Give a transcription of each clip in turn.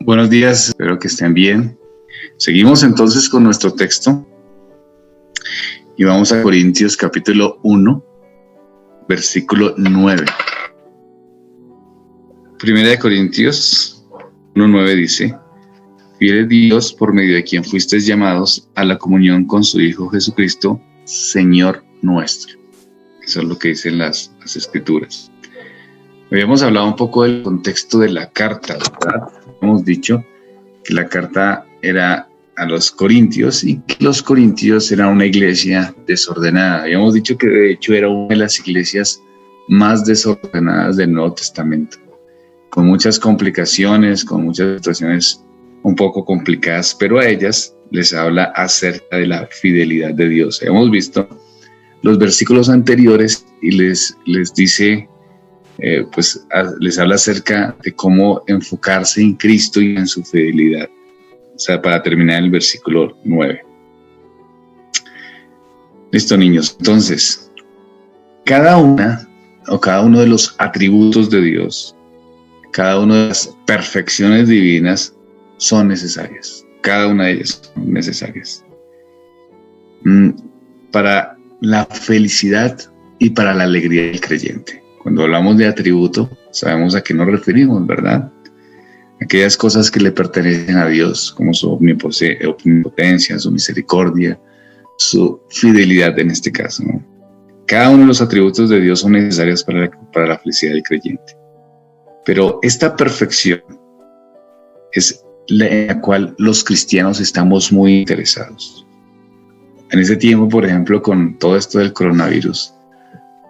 Buenos días, espero que estén bien. Seguimos entonces con nuestro texto y vamos a Corintios capítulo 1, versículo 9. Primera de Corintios 1:9 dice: Fiel es Dios por medio de quien fuisteis llamados a la comunión con su Hijo Jesucristo, Señor nuestro. Eso es lo que dicen las escrituras. Habíamos hablado un poco del contexto de la carta, ¿verdad? Hemos dicho que la carta era a los corintios y que los corintios eran una iglesia desordenada. Habíamos dicho que de hecho era una de las iglesias más desordenadas del Nuevo Testamento, con muchas complicaciones, con muchas situaciones un poco complicadas, pero a ellas les habla acerca de la fidelidad de Dios. Hemos visto los versículos anteriores y les dice, les habla acerca de cómo enfocarse en Cristo y en su fidelidad. O sea, para terminar el versículo 9. Listo, niños. Entonces, cada uno de los atributos de Dios, cada una de las perfecciones divinas son necesarias. Cada una de ellas son necesarias para la felicidad y para la alegría del creyente. Cuando hablamos de atributo, sabemos a qué nos referimos, ¿verdad? Aquellas cosas que le pertenecen a Dios, como su omnipotencia, su misericordia, su fidelidad en este caso, ¿no? Cada uno de los atributos de Dios son necesarios para la felicidad del creyente. Pero esta perfección es en la cual los cristianos estamos muy interesados. En ese tiempo, por ejemplo, con todo esto del coronavirus,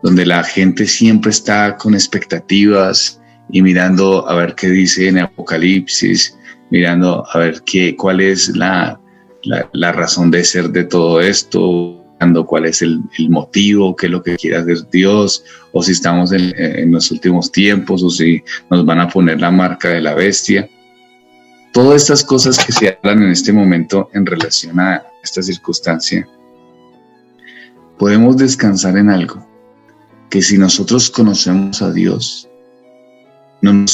donde la gente siempre está con expectativas y mirando a ver qué dice en Apocalipsis, mirando a ver cuál es la razón de ser de todo esto, mirando cuál es el motivo, qué es lo que quiere hacer Dios, o si estamos en los últimos tiempos, o si nos van a poner la marca de la bestia. Todas estas cosas que se hablan en este momento en relación a esta circunstancia, podemos descansar en algo, que si nosotros conocemos a Dios, no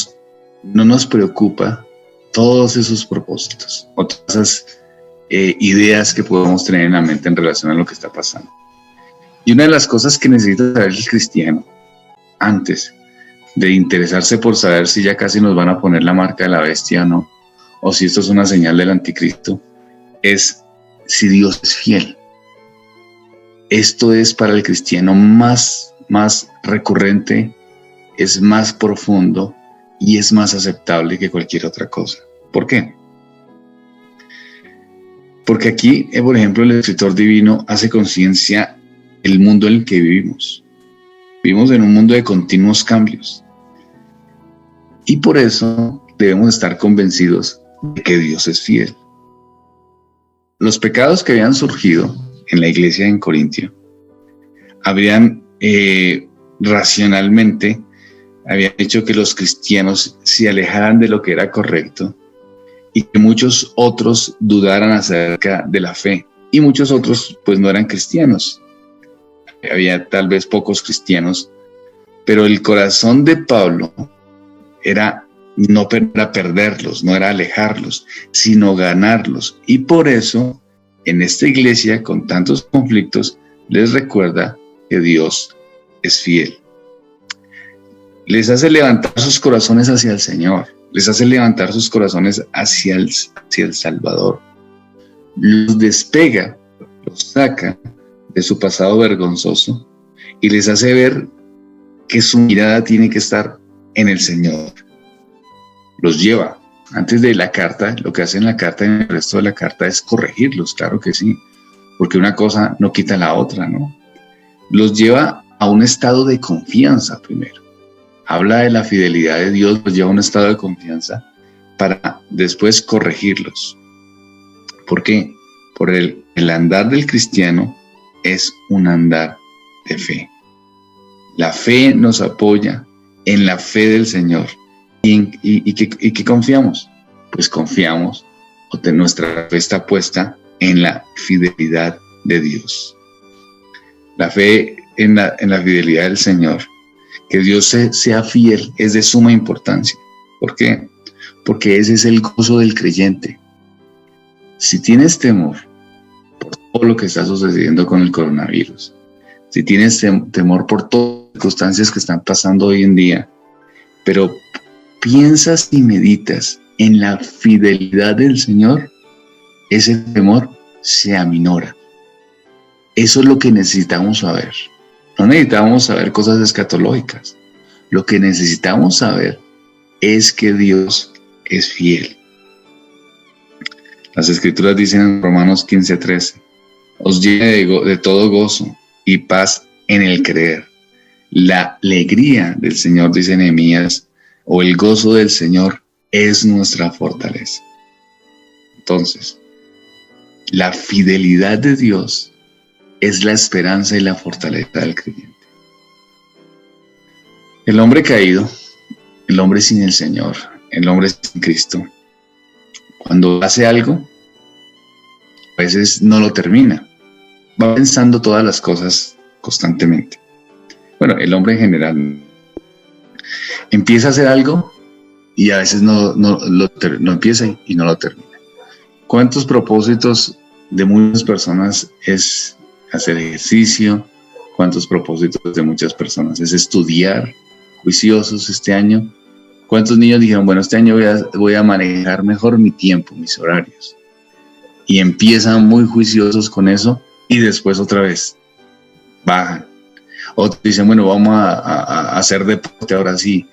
nos preocupa todos esos propósitos o todas esas ideas que podemos tener en la mente en relación a lo que está pasando. Y una de las cosas que necesita saber el cristiano antes de interesarse por saber si ya casi nos van a poner la marca de la bestia o no, o si esto es una señal del anticristo, es si Dios es fiel. Esto es para el cristiano más recurrente, es más profundo y es más aceptable que cualquier otra cosa. ¿Por qué? Porque aquí, por ejemplo, el escritor divino hace conciencia del mundo en el que vivimos. Vivimos en un mundo de continuos cambios. Y por eso debemos estar convencidos de que Dios es fiel. Los pecados que habían surgido en la iglesia en Corintio habrían racionalmente habían hecho que los cristianos se alejaran de lo que era correcto y que muchos otros dudaran acerca de la fe, y muchos otros pues no eran cristianos. Había tal vez pocos cristianos, pero el corazón de Pablo era no para perderlos, no era alejarlos, sino ganarlos. Y por eso, en esta iglesia, con tantos conflictos, les recuerda que Dios es fiel. Les hace levantar sus corazones hacia el Señor, les hace levantar sus corazones hacia el Salvador. Los despega, los saca de su pasado vergonzoso y les hace ver que su mirada tiene que estar en el Señor. Los lleva. Antes de la carta, lo que hace en la carta y en el resto de la carta es corregirlos, claro que sí, porque una cosa no quita la otra, ¿no? Los lleva a un estado de confianza primero. Habla de la fidelidad de Dios, los lleva a un estado de confianza para después corregirlos. ¿Por qué? Por el andar del cristiano es un andar de fe. La fe nos apoya en la fe del Señor. ¿Y qué confiamos? Pues confiamos, nuestra fe está puesta en la fidelidad de Dios. La fe en la fidelidad del Señor. Que Dios sea fiel es de suma importancia. ¿Por qué? porque ese es el gozo del creyente. Si tienes temor por todo lo que está sucediendo con el coronavirus, si tienes temor por todas las circunstancias que están pasando hoy en día, pero piensas y meditas en la fidelidad del Señor, ese temor se aminora. Eso es lo que necesitamos saber. No necesitamos saber cosas escatológicas. Lo que necesitamos saber es que Dios es fiel. Las Escrituras dicen en Romanos 15:13, os llene de todo gozo y paz en el creer. La alegría del Señor, dice Nehemías, o el gozo del Señor es nuestra fortaleza. Entonces, la fidelidad de Dios es la esperanza y la fortaleza del creyente. El hombre caído, el hombre sin el Señor, el hombre sin Cristo, cuando hace algo, a veces no lo termina. Va pensando todas las cosas constantemente. Bueno, el hombre en general empieza a hacer algo y a veces no empieza y no lo termina. ¿Cuántos propósitos de muchas personas es hacer ejercicio? ¿Cuántos propósitos de muchas personas es estudiar? Juiciosos este año. ¿Cuántos niños dijeron, bueno, este año voy a manejar mejor mi tiempo, mis horarios? Y empiezan muy juiciosos con eso y después otra vez bajan. Otros dicen, bueno, vamos a hacer deporte ahora sí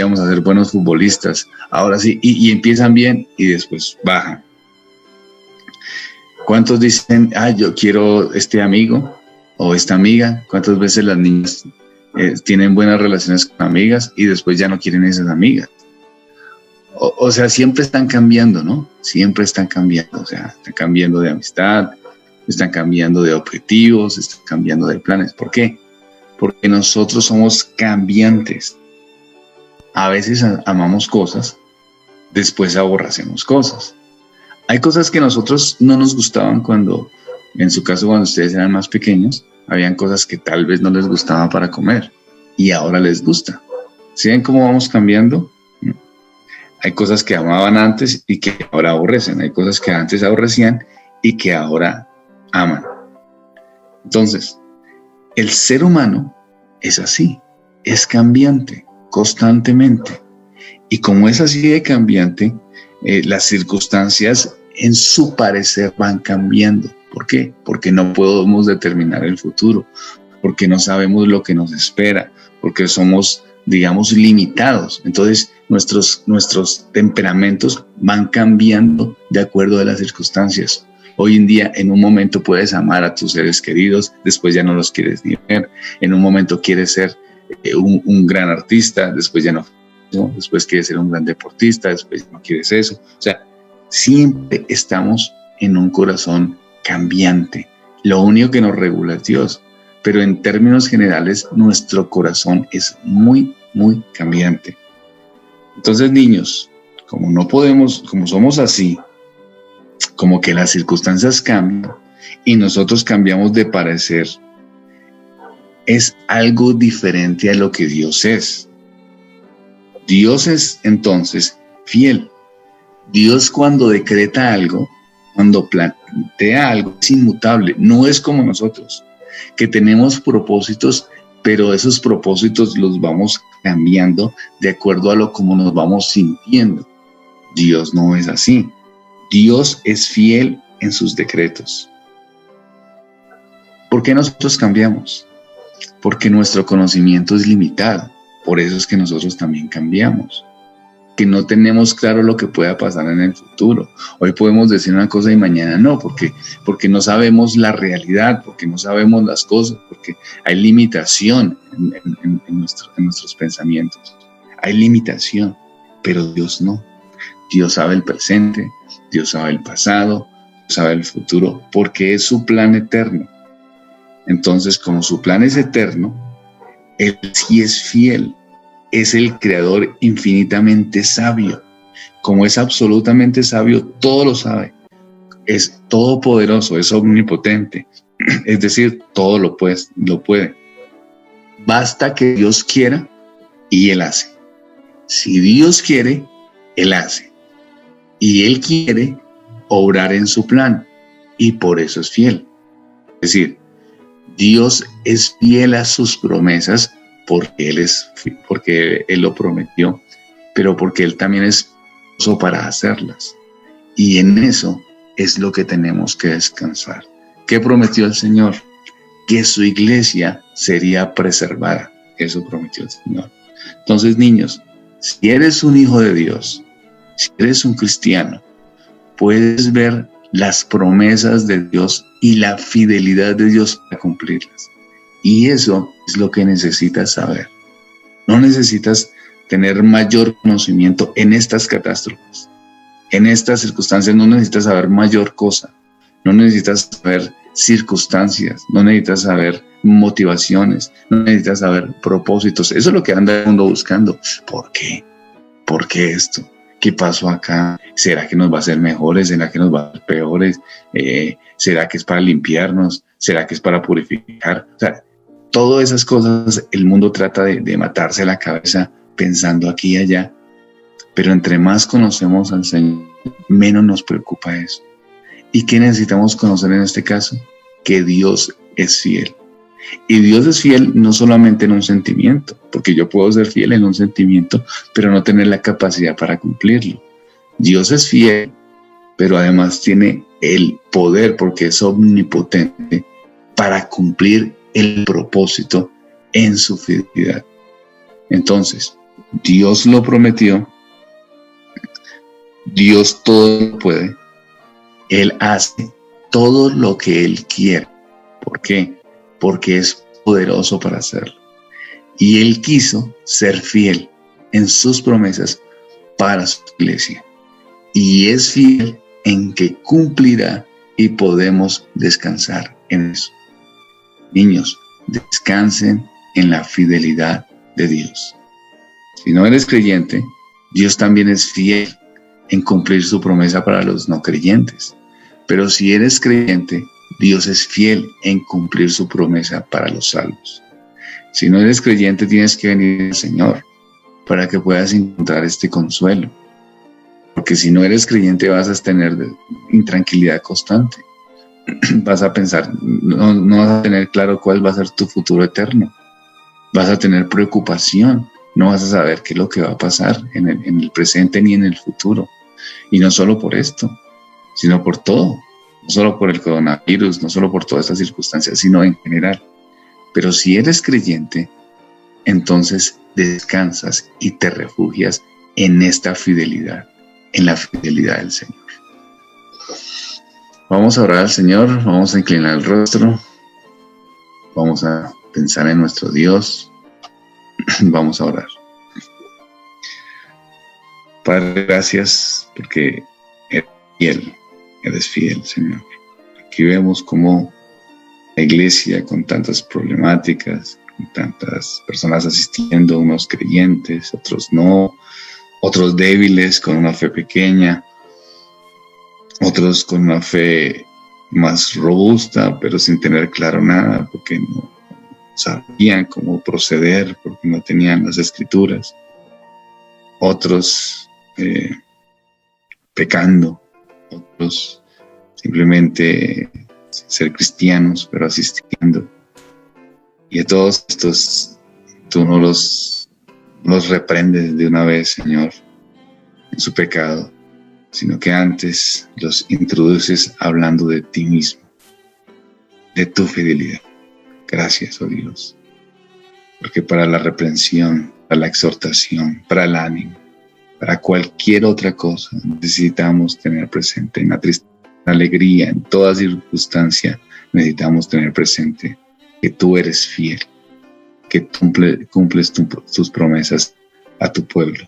vamos a ser buenos futbolistas, ahora sí, y empiezan bien y después bajan. ¿Cuántos dicen, yo quiero este amigo o esta amiga? ¿Cuántas veces las niñas tienen buenas relaciones con amigas y después ya no quieren esas amigas? O sea, siempre están cambiando, ¿no? Siempre están cambiando, o sea, están cambiando de amistad, están cambiando de objetivos, están cambiando de planes. ¿Por qué? Porque nosotros somos cambiantes. A veces amamos cosas, después aborrecemos cosas. Hay cosas que a nosotros no nos gustaban cuando, en su caso, cuando ustedes eran más pequeños, habían cosas que tal vez no les gustaban para comer y ahora les gusta. ¿Sí ven cómo vamos cambiando? Hay cosas que amaban antes y que ahora aborrecen. Hay cosas que antes aborrecían y que ahora aman. Entonces, el ser humano es así, es cambiante constantemente. Y como es así de cambiante, las circunstancias en su parecer van cambiando. ¿Por qué? Porque no podemos determinar el futuro, porque no sabemos lo que nos espera, porque somos, digamos, limitados. Entonces, nuestros temperamentos van cambiando de acuerdo a las circunstancias. Hoy en día, en un momento puedes amar a tus seres queridos, después ya no los quieres ni ver. En un momento quieres ser un gran artista, después ya no. Después quieres ser un gran deportista, después no quieres eso. O sea, siempre estamos en un corazón cambiante. Lo único que nos regula es Dios. Pero en términos generales, nuestro corazón es muy, muy cambiante. Entonces, niños, como somos así, como que las circunstancias cambian y nosotros cambiamos de parecer, es algo diferente a lo que Dios es. Dios es entonces fiel. Dios cuando decreta algo, cuando plantea algo, es inmutable. No es como nosotros, que tenemos propósitos, pero esos propósitos los vamos cambiando de acuerdo a lo como nos vamos sintiendo. Dios no es así. Dios es fiel en sus decretos. ¿Por qué nosotros cambiamos? Porque nuestro conocimiento es limitado. Por eso es que nosotros también cambiamos. Que no tenemos claro lo que pueda pasar en el futuro. Hoy podemos decir una cosa y mañana no, porque no sabemos la realidad, porque no sabemos las cosas, porque hay limitación en nuestros pensamientos. Hay limitación, pero Dios no. Dios sabe el presente, Dios sabe el pasado, Dios sabe el futuro, porque es su plan eterno. Entonces, como su plan es eterno, Él sí es fiel, es el creador infinitamente sabio. Como es absolutamente sabio, todo lo sabe. Es todopoderoso, es omnipotente. Es decir, todo lo puede. Basta que Dios quiera y Él hace. Si Dios quiere, Él hace. Y Él quiere obrar en su plan. Y por eso es fiel. Es decir, Dios es fiel a sus promesas porque Él lo prometió, pero porque Él también es poderoso para hacerlas. Y en eso es lo que tenemos que descansar. ¿Qué prometió el Señor? Que su iglesia sería preservada. Eso prometió el Señor. Entonces, niños, si eres un hijo de Dios, si eres un cristiano, puedes ver las promesas de Dios y la fidelidad de Dios para cumplirlas. Y eso es lo que necesitas saber. No necesitas tener mayor conocimiento en estas catástrofes. En estas circunstancias no necesitas saber mayor cosa. No necesitas saber circunstancias, no necesitas saber motivaciones, no necesitas saber propósitos. Eso es lo que anda el mundo buscando. ¿Por qué? ¿Por qué esto? ¿Qué pasó acá? ¿Será que nos va a hacer mejores? ¿Será que nos va a hacer peores? ¿Será que es para limpiarnos? ¿Será que es para purificar? O sea, todas esas cosas el mundo trata de matarse la cabeza pensando aquí y allá. Pero entre más conocemos al Señor, menos nos preocupa eso. ¿Y qué necesitamos conocer en este caso? Que Dios es fiel. Y Dios es fiel no solamente en un sentimiento, porque yo puedo ser fiel en un sentimiento, pero no tener la capacidad para cumplirlo. Dios es fiel, pero además tiene el poder, porque es omnipotente, para cumplir el propósito en su fidelidad. Entonces, Dios lo prometió, Dios todo lo puede, Él hace todo lo que Él quiere. ¿Por qué? Porque es poderoso para hacerlo. Y Él quiso ser fiel en sus promesas para su iglesia. Y es fiel en que cumplirá y podemos descansar en eso. Niños, descansen en la fidelidad de Dios. Si no eres creyente, Dios también es fiel en cumplir su promesa para los no creyentes. Pero si eres creyente, Dios es fiel en cumplir su promesa para los salvos. Si no eres creyente, tienes que venir al Señor para que puedas encontrar este consuelo. Porque si no eres creyente, vas a tener intranquilidad constante. Vas a pensar, no vas a tener claro cuál va a ser tu futuro eterno. Vas a tener preocupación. No vas a saber qué es lo que va a pasar en el presente ni en el futuro. Y no solo por esto, sino por todo. No solo por el coronavirus, no solo por todas estas circunstancias, sino en general. Pero si eres creyente, entonces descansas y te refugias en esta fidelidad, en la fidelidad del Señor. Vamos a orar al Señor, vamos a inclinar el rostro, vamos a pensar en nuestro Dios, vamos a orar. Padre, gracias porque eres fiel, Señor. Aquí vemos cómo la iglesia con tantas problemáticas, con tantas personas asistiendo, unos creyentes, otros no, otros débiles con una fe pequeña, otros con una fe más robusta, pero sin tener claro nada, porque no sabían cómo proceder, porque no tenían las escrituras. Otros pecando, otros simplemente sin ser cristianos, pero asistiendo. Y a todos estos, tú no los reprendes de una vez, Señor, en su pecado, sino que antes los introduces hablando de ti mismo, de tu fidelidad. Gracias, oh Dios, porque para la reprensión, para la exhortación, para el ánimo, para cualquier otra cosa, necesitamos tener presente en la tristeza, en la alegría, en toda circunstancia, necesitamos tener presente que tú eres fiel, que cumples tus promesas a tu pueblo,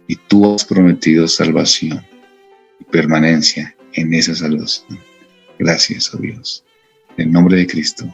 y tú has prometido salvación y permanencia en esa salvación. Gracias, oh Dios. En el nombre de Cristo.